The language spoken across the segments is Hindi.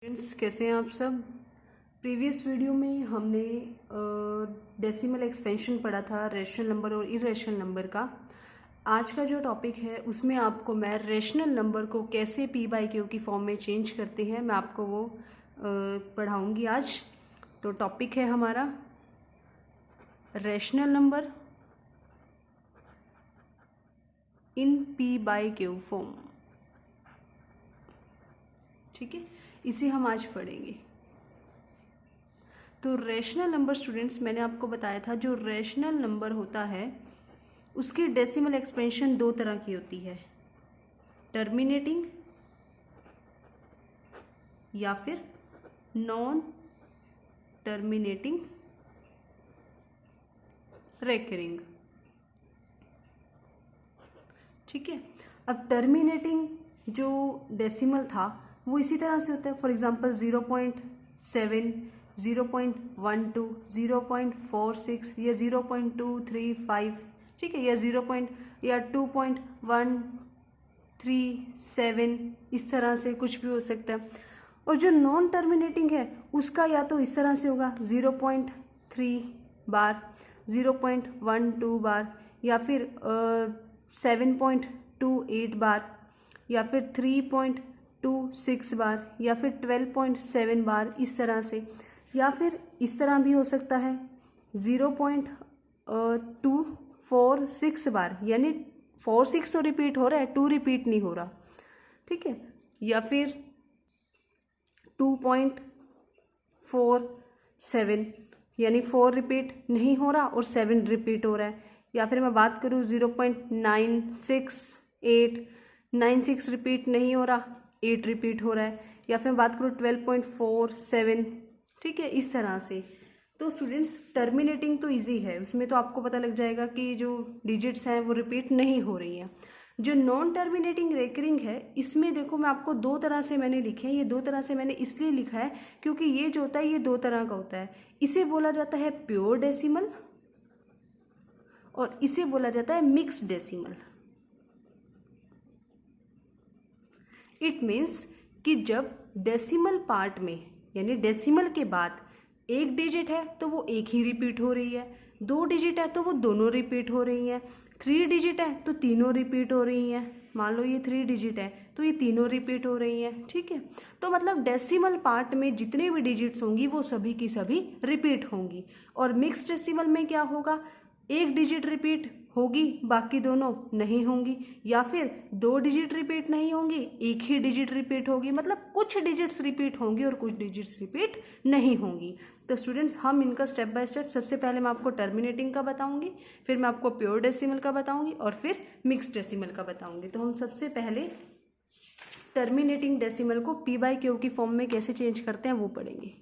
फ्रेंड्स, कैसे हैं आप सब। प्रीवियस वीडियो में हमने डेसिमल एक्सपेंशन पढ़ा था, रेशनल नंबर और इरेशनल नंबर का। आज का जो टॉपिक है उसमें आपको मैं रेशनल नंबर को कैसे पी बाई क्यू की फॉर्म में चेंज करते हैं, मैं आपको वो पढ़ाऊंगी आज। तो टॉपिक है हमारा rational number in P by Q form. ठीक है, इसे हम आज पढ़ेंगे। तो रेशनल नंबर स्टूडेंट्स, मैंने आपको बताया था जो रेशनल नंबर होता है उसकी डेसिमल एक्सपेंशन दो तरह की होती है, टर्मिनेटिंग या फिर नॉन टर्मिनेटिंग रेकरिंग। ठीक है, अब टर्मिनेटिंग जो डेसिमल था वो इसी तरह से होता है। फॉर एग्जांपल 0.7, 0.12, 0.46 या 0.235, ठीक है, या 2.137, इस तरह से कुछ भी हो सकता है। और जो नॉन टर्मिनेटिंग है उसका या तो इस तरह से होगा 0.3 बार, 0.12 बार, या फिर 7.28 बार, या फिर 3.26 बार, या फिर 12.7 बार, इस तरह से। या फिर इस तरह भी हो सकता है 0.246 बार, यानी 46 तो रिपीट हो रहा है, 2 रिपीट नहीं हो रहा। ठीक है, या फिर 2.47, यानी 4 रिपीट नहीं हो रहा और 7 रिपीट हो रहा है। या फिर मैं बात करूँ 0.968, 96 रिपीट नहीं हो रहा, 8 रिपीट हो रहा है। या फिर मैं बात करूँ 12.47, ठीक है, इस तरह से। तो स्टूडेंट्स, टर्मिनेटिंग तो इजी है, उसमें तो आपको पता लग जाएगा कि जो डिजिट्स हैं वो रिपीट नहीं हो रही हैं। जो नॉन टर्मिनेटिंग रेकरिंग है, इसमें देखो मैं आपको दो तरह से मैंने लिखे हैं। ये दो तरह से मैंने इसलिए लिखा है क्योंकि ये जो होता है ये दो तरह का होता है। इसे बोला जाता है प्योर डेसिमल और इसे बोला जाता है मिक्स्ड डेसिमल। इट मीन्स कि जब डेसिमल पार्ट में, यानी डेसिमल के बाद एक डिजिट है तो वो एक ही रिपीट हो रही है, 2 डिजिट है तो वो दोनों रिपीट हो रही हैं, 3 डिजिट है तो तीनों रिपीट हो रही हैं। मान लो ये 3 डिजिट है तो ये तीनों रिपीट हो रही हैं। ठीक है, तो मतलब डेसिमल पार्ट में जितने भी डिजिट्स होंगी वो सभी की सभी रिपीट होंगी। और मिक्स्ड डेसिमल में क्या होगा, एक डिजिट रिपीट होगी, बाकी दोनों नहीं होंगी, या फिर 2 डिजिट रिपीट नहीं होंगी, एक ही डिजिट रिपीट होगी। मतलब कुछ डिजिट्स रिपीट होंगी और कुछ डिजिट्स रिपीट नहीं होंगी। तो स्टूडेंट्स, हम इनका स्टेप बाय स्टेप, सबसे पहले मैं आपको टर्मिनेटिंग का बताऊंगी, फिर मैं आपको प्योर डेसिमल का बताऊंगी और फिर मिक्स्ड डेसिमल का बताऊंगी। तो हम सबसे पहले टर्मिनेटिंग डेसिमल को पी बाई क्यू की फॉर्म में कैसे चेंज करते हैं वो पढ़ेंगे।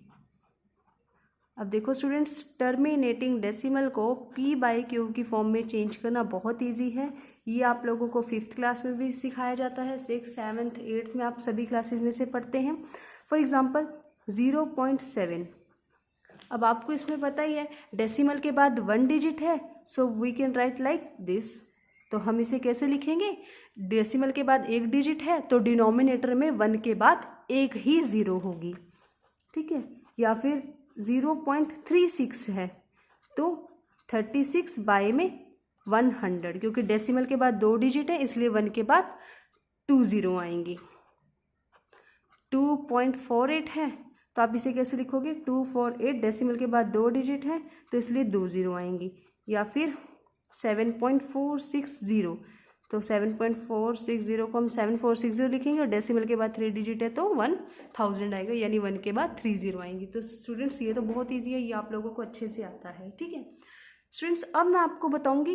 अब देखो स्टूडेंट्स, टर्मिनेटिंग डेसिमल को पी बाई क्यू की फॉर्म में चेंज करना बहुत इजी है। ये आप लोगों को 5th क्लास में भी सिखाया जाता है, 6th, 7th, 8th में आप सभी क्लासेस में से पढ़ते हैं। फॉर एग्जांपल 0.7, अब आपको इसमें पता ही है डेसिमल के बाद 1 डिजिट है, so we can write like this. तो हम इसे कैसे लिखेंगे, डेसिमल के बाद एक डिजिट है तो डिनोमिनेटर में 1 के बाद एक ही 0 होगी। ठीक है, या फिर 0.36 है तो 36 बाय में 100, क्योंकि डेसिमल के बाद 2 डिजिट है इसलिए 1 के बाद 2 0 आएंगी। 2.48 है तो आप इसे कैसे लिखोगे, 248, डेसिमल के बाद 2 डिजिट है तो इसलिए 2 0 आएंगी। या फिर 7.460, तो 7.460 को हम 7460 लिखेंगे और डेसिमल के बाद 3 डिजिट है तो 1000 आएगा, यानी 1 के बाद 3 0 आएंगी। तो स्टूडेंट्स, ये तो बहुत ईजी है, ये आप लोगों को अच्छे से आता है। ठीक है स्टूडेंट्स, अब मैं आपको बताऊंगी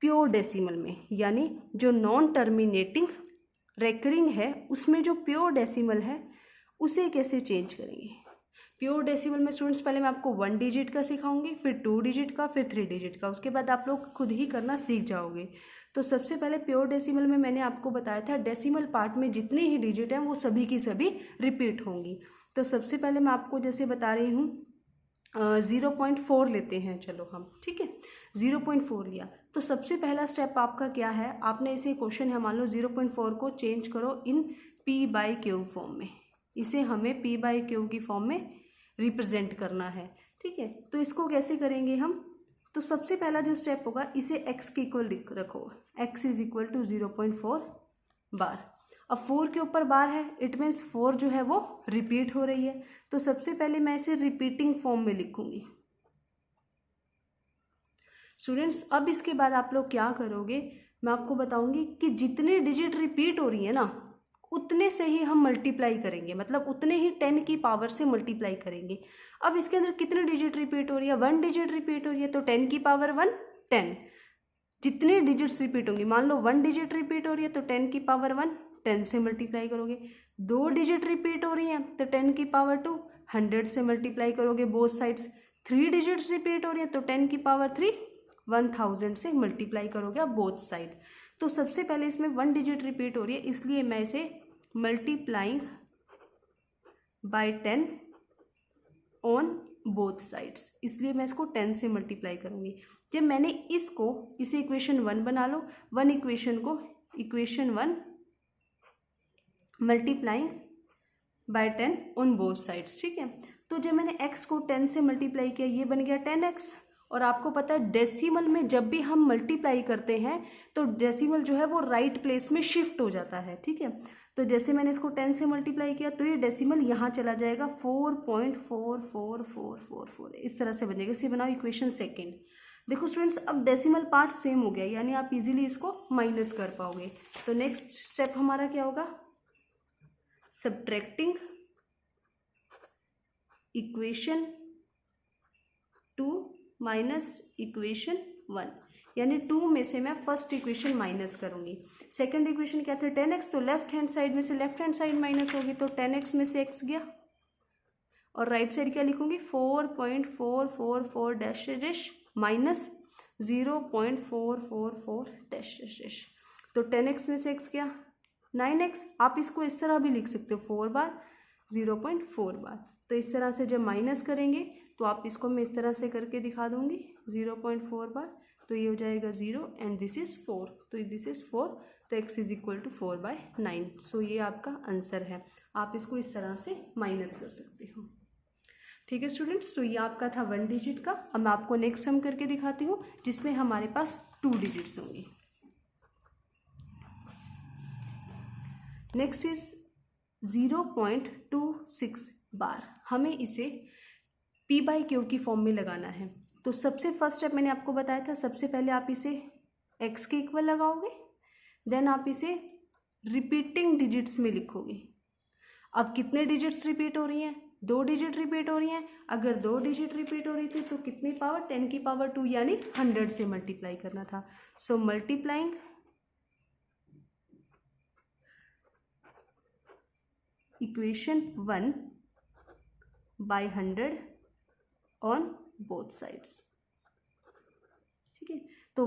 प्योर डेसिमल में, यानी जो नॉन टर्मिनेटिंग रेकरिंग है उसमें जो प्योर डेसिमल है उसे कैसे चेंज करेंगे। प्योर डेसिमल में स्टूडेंट्स पहले मैं आपको 1 डिजिट का सिखाऊंगी, फिर 2 डिजिट का, फिर 3 डिजिट का, उसके बाद आप लोग खुद ही करना सीख जाओगे। तो सबसे पहले प्योर डेसिमल में मैंने आपको बताया था डेसिमल पार्ट में जितने ही डिजिट हैं वो सभी की सभी रिपीट होंगी। तो सबसे पहले मैं आपको जैसे बता रही हूँ 0.4 लेते हैं, चलो हम, ठीक है, 0.4 लिया तो सबसे पहला स्टेप आपका क्या है, आपने इसे क्वेश्चन है, मान लो 0.4 को चेंज करो in P by Q form में। इसे हमें पी बाई क्यू की फॉर्म में रिप्रेजेंट करना है, ठीक है। तो इसको कैसे करेंगे हम, तो सबसे पहला जो स्टेप होगा, इसे x के इक्वल रखो, x इज इक्वल टू 0.4 बार। अब 4 के ऊपर बार है, इट मीन्स 4 जो है वो रिपीट हो रही है, तो सबसे पहले मैं इसे रिपीटिंग फॉर्म में लिखूंगी। स्टूडेंट्स, अब इसके बाद आप लोग क्या करोगे, मैं आपको बताऊंगी कि जितने डिजिट रिपीट हो रही है ना, उतने से ही हम मल्टीप्लाई करेंगे, मतलब उतने ही 10 की पावर से मल्टीप्लाई करेंगे। अब इसके अंदर कितने डिजिट रिपीट हो रही है, 1 डिजिट रिपीट हो रही है, तो 10 की पावर 1 10। जितने डिजिट्स रिपीट होंगी, मान लो 1 डिजिट रिपीट हो रही है तो 10 की पावर 1 10 से मल्टीप्लाई करोगे। 2 डिजिट रिपीट हो रही है तो 10 की पावर 2 100 से मल्टीप्लाई करोगे बोथ साइड्स। 3 डिजिट्स रिपीट हो रही है तो 10 की पावर 3 1000 से मल्टीप्लाई करोगे आप बोथ साइड। तो सबसे पहले इसमें 1 डिजिट रिपीट हो रही है, इसलिए मैं इसे multiplying by 10 on both sides, इसलिए मैं इसको 10 से मल्टीप्लाई करूंगी। जब मैंने इसे इक्वेशन 1 बना लो, 1 इक्वेशन को equation 1 multiplying by 10 on both sides, ठीक है। तो जब मैंने x को 10 से मल्टीप्लाई किया, ये बन गया 10x। और आपको पता है डेसिमल में जब भी हम मल्टीप्लाई करते हैं तो डेसिमल जो है वो राइट प्लेस में शिफ्ट हो जाता है, ठीक है। तो जैसे मैंने इसको 10 से मल्टीप्लाई किया तो ये डेसिमल यहाँ चला जाएगा 4.44444, इस तरह से बनेगा। इसे बनाओ इक्वेशन सेकेंड। देखो स्टूडेंट्स, अब डेसिमल पार्ट सेम हो गया, यानी आप इजीली इसको माइनस कर पाओगे। तो नेक्स्ट स्टेप हमारा क्या होगा, सब्ट्रैक्टिंग इक्वेशन 2 माइनस इक्वेशन 1, यानी 2 में से मैं फर्स्ट इक्वेशन माइनस करूंगी। सेकंड इक्वेशन क्या थे 10x, तो लेफ्ट हैंड साइड में से लेफ्ट हैंड साइड माइनस होगी, तो 10x में से x गया। और राइट साइड क्या लिखूंगी 4.444 dash dash minus 0.444 dash dash. तो 10x में से x गया 9x। आप इसको इस तरह भी लिख सकते हो 4 बार 0.4 बार। तो इस तरह से जब माइनस करेंगे तो आप इसको मैं इस तरह से करके दिखा दूंगी 0.4 बार, तो ये हो जाएगा 0 एंड दिस इज 4, तो दिस इज 4, तो x इज इक्वल टू 4/9। सो ये आपका आंसर है, आप इसको इस तरह से माइनस कर सकते हो, ठीक है स्टूडेंट्स। तो ये आपका था 1 डिजिट का। अब मैं आपको नेक्स्ट सम करके दिखाती हूँ जिसमें हमारे पास 2 डिजिट्स होंगी। नेक्स्ट इज 0.26 बार। हमें इसे p बाई क्यू की फॉर्म में लगाना है। तो सबसे फर्स्ट स्टेप मैंने आपको बताया था, सबसे पहले आप इसे x के इक्वल लगाओगे, देन आप इसे रिपीटिंग डिजिट्स में लिखोगे। अब कितने डिजिट्स रिपीट हो रही हैं, 2 डिजिट रिपीट हो रही हैं। अगर 2 डिजिट रिपीट हो रही थी तो कितनी पावर 10 की पावर 2 यानी 100 से मल्टीप्लाई करना था। So multiplying equation 1 by 100 on both sides, ठीक है। तो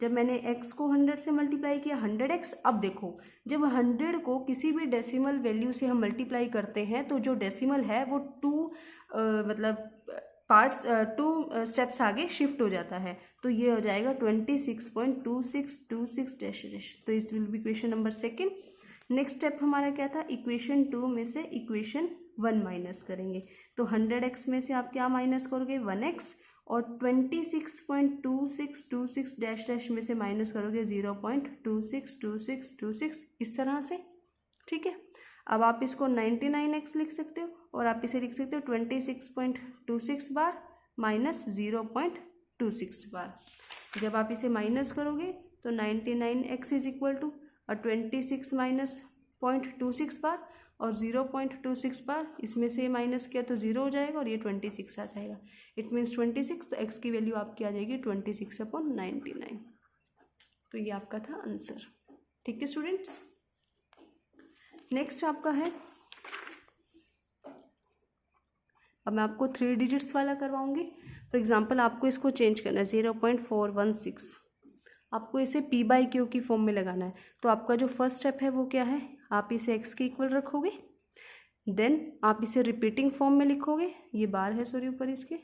जब मैंने x को 100 से मल्टीप्लाई किया 100x। अब देखो, जब 100 को किसी भी डेसिमल वैल्यू से हम मल्टीप्लाई करते हैं तो जो डेसिमल है वो 2 स्टेप्स आगे शिफ्ट हो जाता है, तो ये हो जाएगा 26.2626 डैश डैश। तो इस will be equation number second. Next step हमारा क्या था, इक्वेशन 2 में से इक्वेशन 1 माइनस करेंगे। तो 100x में से आप क्या माइनस करोगे 1x, और 26.2626 डैश डैश में से माइनस करोगे 0.262626, इस तरह से, ठीक है। अब आप इसको 99x लिख सकते हो, और आप इसे लिख सकते हो 26.26 बार माइनस 0.26 बार। जब आप इसे माइनस करोगे तो 99x is equal to 26 minus 0.26 बार और 0.26 बार, इसमें से माइनस किया तो 0 हो जाएगा और ये 26 आ जाएगा। इट मीन्स 26, तो x की वैल्यू आपकी आ जाएगी 26/99। तो ये आपका था आंसर, ठीक है स्टूडेंट्स। नेक्स्ट आपका है, अब मैं आपको 3 डिजिट्स वाला करवाऊंगी। फॉर एग्जांपल आपको इसको चेंज करना है 0.416, आपको इसे p बाई क्यू की फॉर्म में लगाना है। तो आपका जो फर्स्ट स्टेप है वो क्या है, आप इसे x के इक्वल रखोगे, देन आप इसे रिपीटिंग फॉर्म में लिखोगे, ये बार है सॉरी ऊपर इसके,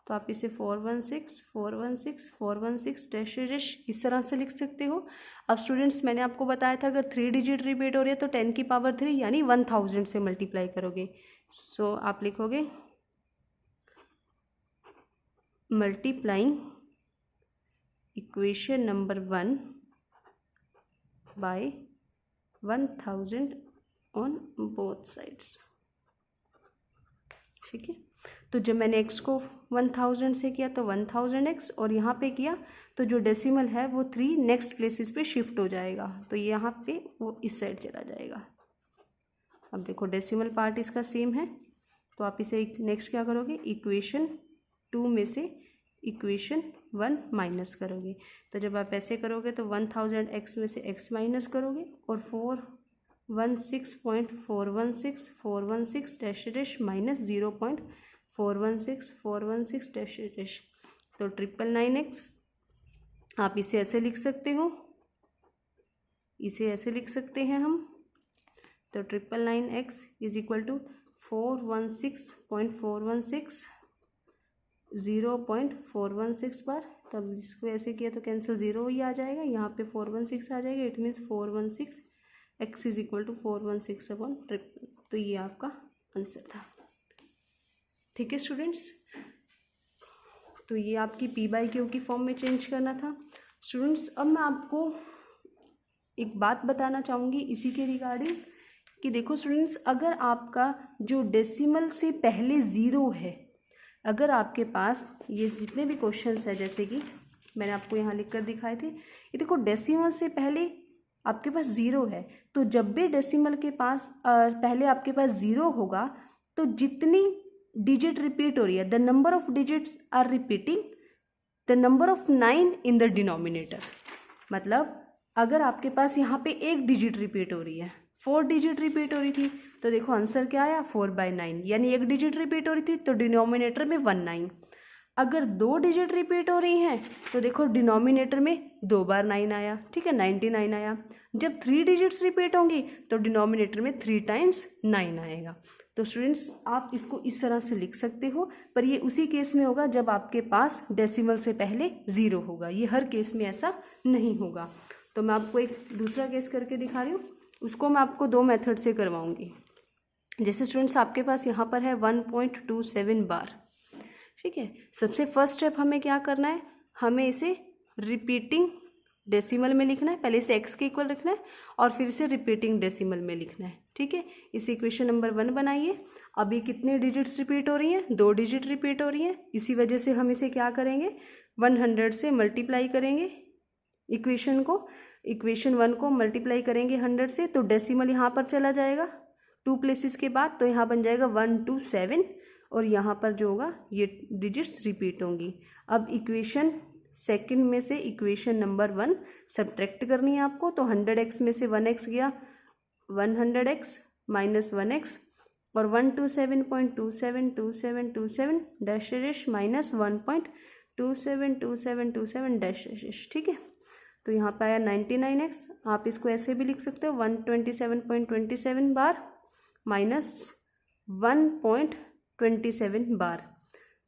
तो तो आप इसे 416 डैश डैश इस तरह से लिख सकते हो। अब स्टूडेंट्स मैंने आपको बताया था अगर 3 डिजिट रिपीट हो रही है तो 10 की पावर 3 यानी 1000 से मल्टीप्लाई करोगे। सो आप लिखोगे multiplying equation number 1 by 1000 on both sides. ठीक है, तो जब मैंने x को 1000 से किया तो 1000x और यहाँ पे किया तो जो डेसिमल है वो 3 नेक्स्ट प्लेसेस पे शिफ्ट हो जाएगा, तो यहाँ पे वो इस साइड चला जाएगा। अब देखो डेसिमल पार्ट इसका सेम है, तो आप इसे नेक्स्ट क्या करोगे, इक्वेशन 2 में से इक्वेशन 1 माइनस करोगे। तो जब आप ऐसे करोगे तो 1000x में से x माइनस करोगे और 416.416 dash dash minus 0.416 dash dash, तो 999x। आप इसे ऐसे लिख सकते हो, इसे ऐसे लिख सकते हैं हम, तो 999x इज इक्वल टू 416.416 0.416 बार। तब इसको ऐसे किया तो कैंसिल 0 ही आ जाएगा, यहाँ पे 416 आ जाएगा। It means 416x is equal to 416/3। तो ये आपका आंसर था। ठीक है स्टूडेंट्स, तो ये आपकी p/q की फॉर्म में चेंज करना था। स्टूडेंट्स अब मैं आपको एक बात बताना चाहूँगी इसी के रिगार्डिंग कि देखो स्टूडेंट्स, अगर आपका जो डेसिमल से पहले ज़ीरो है, अगर आपके पास ये जितने भी क्वेश्चंस है जैसे कि मैंने आपको यहाँ लिख कर दिखाए थे, ये देखो डेसिमल से पहले आपके पास ज़ीरो है, तो जब भी डेसिमल के पास पहले आपके पास ज़ीरो होगा तो जितनी डिजिट रिपीट हो रही है, the number of digits are repeating the number of 9 in the denominator. मतलब अगर आपके पास यहाँ पे एक डिजिट रिपीट हो रही है, 4 डिजिट रिपीट हो रही थी, तो देखो आंसर क्या आया 4/9, यानी एक डिजिट रिपीट हो रही थी तो डिनोमिनेटर में 19। अगर 2 डिजिट रिपीट हो रही हैं तो देखो डिनोमिनेटर में 2 बार 9 आया, ठीक है, 99 आया। जब 3 डिजिट्स रिपीट होंगी तो डिनोमिनेटर में 3 टाइम्स 9 आएगा। तो स्टूडेंट्स आप इसको इस तरह से लिख सकते हो, पर ये उसी केस में होगा जब आपके पास डेसिमल से पहले ज़ीरो होगा, ये हर केस में ऐसा नहीं होगा। तो मैं आपको एक दूसरा केस करके दिखा रही हूँ, उसको मैं आपको 2 मेथड से करवाऊँगी। जैसे स्टूडेंट्स आपके पास यहाँ पर है 1.27 बार, ठीक है। सबसे फर्स्ट स्टेप हमें क्या करना है, हमें इसे रिपीटिंग डेसिमल में लिखना है। पहले इसे x के इक्वल रखना है और फिर इसे रिपीटिंग डेसिमल में लिखना है, ठीक है। इस इक्वेशन नंबर 1 बनाइए। अभी कितने डिजिट्स रिपीट हो रही हैं, 2 डिजिट रिपीट हो रही हैं, इसी वजह से हम इसे क्या करेंगे 100 से मल्टीप्लाई करेंगे इक्वेशन को। इक्वेशन 1 को मल्टीप्लाई करेंगे 100 से, तो डेसिमल यहाँ पर चला जाएगा 2 प्लेसेस के बाद, तो यहाँ बन जाएगा 127 और यहाँ पर जो होगा ये डिजिट्स रिपीट होंगी। अब इक्वेशन सेकंड में से इक्वेशन नंबर 1 सब्ट्रैक्ट करनी है आपको, तो 100x में से 1x गया, 100x माइनस 1x और 127.272727 dash dash minus 1.272727 dash dash, ठीक है। तो यहाँ पे आया 99x। आप इसको ऐसे भी लिख सकते हो 127.27 बार माइनस 1.27 बार,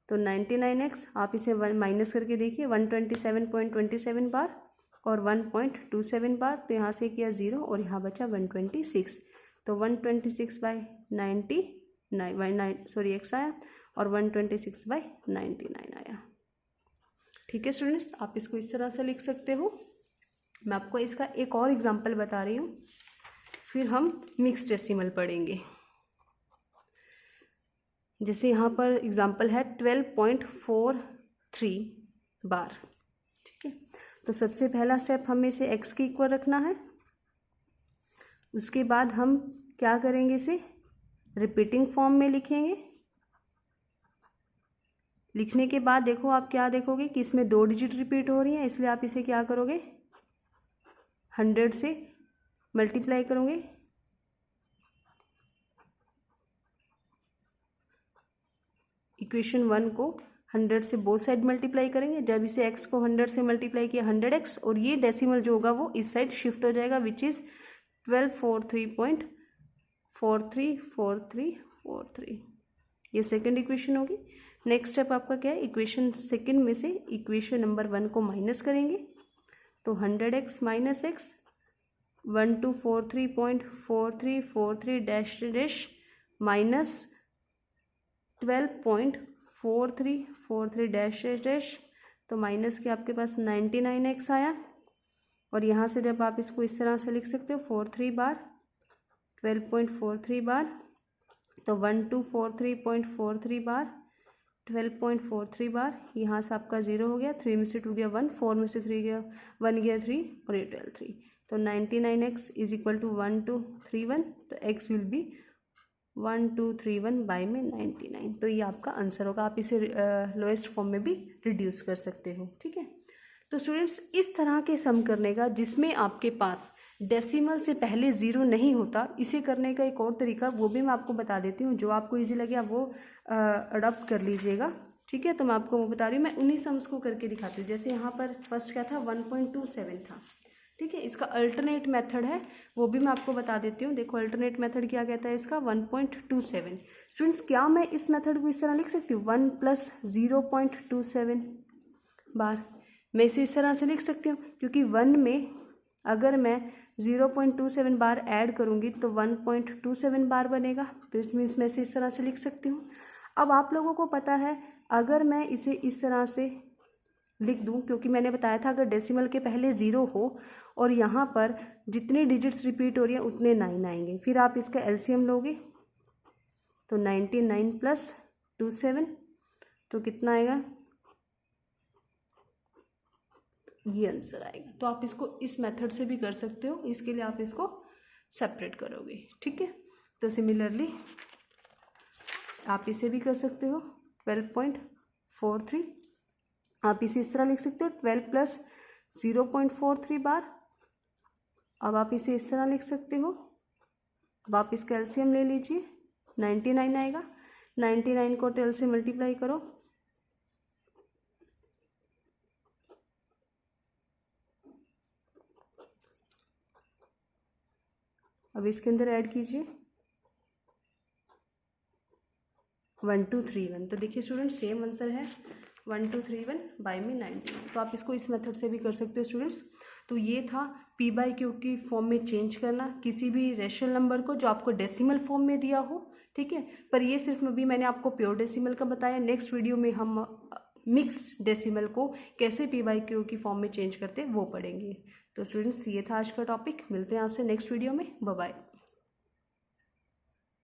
तो 99x। आप इसे माइनस करके देखिए 127.27 बार और 1.27 बार, तो यहाँ से किया 0 और यहाँ बचा 126, तो 126/99 x आया और 126/99 आया। ठीक है स्टूडेंट्स, आप इसको इस तरह से लिख सकते हो। मैं आपको इसका एक और एग्जांपल बता रही हूँ, फिर हम मिक्स डेसिमल पढ़ेंगे। जैसे यहाँ पर एग्जांपल है 12.43 बार, ठीक है। तो सबसे पहला स्टेप हमें इसे x के इक्वल रखना है। उसके बाद हम क्या करेंगे, इसे रिपीटिंग फॉर्म में लिखेंगे। लिखने के बाद देखो आप क्या देखोगे कि इसमें 2 डिजिट रिपीट हो रही हैं, इसलिए आप इसे क्या करोगे 100 से मल्टीप्लाई करोगे। इक्वेशन 1 को 100 से बोथ साइड मल्टीप्लाई करेंगे। जब इसे x को 100 से मल्टीप्लाई किया 100x और ये डेसिमल जो होगा वो इस साइड शिफ्ट हो जाएगा, विच इज़ 1243.434343। ये सेकंड इक्वेशन होगी। नेक्स्ट स्टेप आपका क्या है, इक्वेशन सेकंड में से इक्वेशन नंबर 1 को माइनस करेंगे, तो 100x minus x 1243.4343 dash dash minus 12.4343 dash dash, तो माइनस के आपके पास 99x आया। और यहाँ से जब आप इसको इस तरह से लिख सकते हो 43 बार 12.43 बार, तो 1243.43 बार 12.43 बार, यहाँ से आपका 0 हो गया, 3 में से 2 गया 1, 4 में से 3 गया 1 गया 3 और ये 12 3, तो 99x इज इक्वल टू 1231, तो x विल बी 1231 बाई में 99, तो ये आपका आंसर होगा। आप इसे लोएस्ट फॉर्म में भी रिड्यूस कर सकते हो, ठीक है। तो स्टूडेंट्स इस तरह के सम करने का जिसमें आपके पास डेसिमल से पहले 0 नहीं होता, इसे करने का एक और तरीका वो भी मैं आपको बता देती हूँ, जो आपको इजी लगे आप वो अडॉप्ट कर लीजिएगा, ठीक है। तो मैं आपको वो बता रही हूँ, मैं उन्हीं सम्स को करके दिखाती हूँ। जैसे यहाँ पर फर्स्ट क्या था 1.27 था, ठीक है। इसका अल्टरनेट मेथड है, वो भी मैं आपको बता देती हूँ। देखो अल्टरनेट मेथड क्या कहता है इसका 1.27। स्टूडेंट्स क्या मैं इस मेथड को इस तरह लिख सकती हूँ 1 + 0.27 बार, मैं इसे इस तरह से लिख सकती हूँ, क्योंकि 1 में अगर मैं 0.27 बार ऐड करूँगी तो 1.27 बार बनेगा, तो इट मीन्स मैं इसे इस तरह से लिख सकती हूँ। अब आप लोगों को पता है अगर मैं इसे इस तरह से लिख दूँ, क्योंकि मैंने बताया था अगर डेसिमल के पहले 0 हो और यहाँ पर जितने डिजिट्स रिपीट हो रही हैं उतने 9 आएंगे, फिर आप इसका एलसीएम लोगे तो 99 + 27, तो कितना आएगा, ये आंसर आएगा। तो आप इसको इस मेथड से भी कर सकते हो, इसके लिए आप इसको सेपरेट करोगे, ठीक है। तो सिमिलरली आप इसे भी कर सकते हो 12.43, आप इसे इस तरह लिख सकते हो 12 + 0.43 बार। अब आप इसे इस तरह लिख सकते हो, अब आप इसका एलसीएम ले लीजिए 99 आएगा, 99 को 12 से मल्टीप्लाई करो, अब इसके अंदर ऐड कीजिए 1231, तो देखिए स्टूडेंट सेम आंसर है 1231 बाई में 99। तो आप इसको इस मेथड से भी कर सकते हो स्टूडेंट्स। तो ये था p/q की फॉर्म में चेंज करना किसी भी रेशनल नंबर को जो आपको डेसिमल फॉर्म में दिया हो, ठीक है। पर ये सिर्फ अभी मैंने आपको प्योर डेसिमल का बताया, नेक्स्ट वीडियो में हम मिक्स डेसिमल को कैसे p/q की फॉर्म में चेंज करते वो पढ़ेंगे। तो स्टूडेंट्स ये था आज का टॉपिक, मिलते हैं आपसे नेक्स्ट वीडियो में, बाय बाय।